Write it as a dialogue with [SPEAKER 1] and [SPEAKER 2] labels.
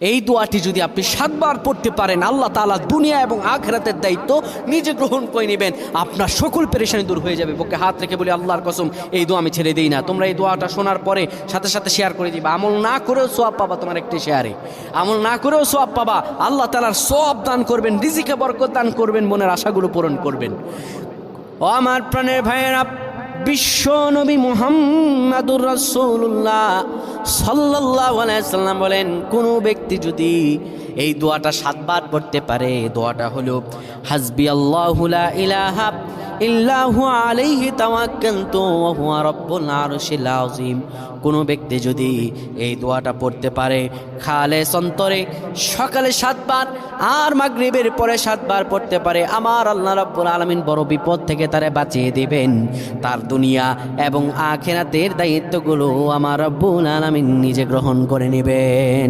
[SPEAKER 1] এই দোয়াটি যদি আপনি 7 বার পড়তে পারেন, আল্লাহ তাআলা দুনিয়া এবং আখিরাতের দায়িত্ব নিজে গ্রহণ করে নেবেন, আপনার সকল পেরেশানি দূর হয়ে যাবে। বুকে হাত রেখে বলি, আল্লাহর কসম এই দোয়া আমি ছেড়ে দিই না। তোমরা এই দোয়াটা শোনার পরে সাথে সাথে শেয়ার করে দিবা। আমল না করেও সওয়াব পাবা, তোমার একটি শেয়ারে আমল না করেও সওয়াব পাবা। আল্লাহ তাআলার সওয়াব দান করবেন, রিজিকে বরকত দান করবেন, মনের আশাগুলো পূরণ করবেন। ও আমার প্রাণের ভাইয়েরা, বিশ্ব নবী মুহাম্মাদুর রাসূলুল্লাহ সাল্লাল্লাহু আলাইহি সাল্লাম বলেন, কোনো ব্যক্তি যদি এই দোয়াটা 7 বার পড়তে পারে, দোয়াটা হলো হাসবি আল্লাহু লা ইলাহা ইল্লাহু আলাইহি তাওয়াক্কালতু ওয়া হুয়া রাব্বুল আরশিল আযীম। কোনো ব্যক্তি যদি এই দোয়াটা পড়তে পারে খালেস অন্তরে সকালে 7 বার আর মাগরিবের পরে 7 বার পড়তে পারে, আমার আল্লাহ রাব্বুল আলামিন বড় বিপদ থেকে তারে বাঁচিয়ে দিবেন। তার দুনিয়া এবং আখিরাতের দায়িত্বগুলো আমার রাব্বুল আলামিন নিজে গ্রহণ করে নেবেন।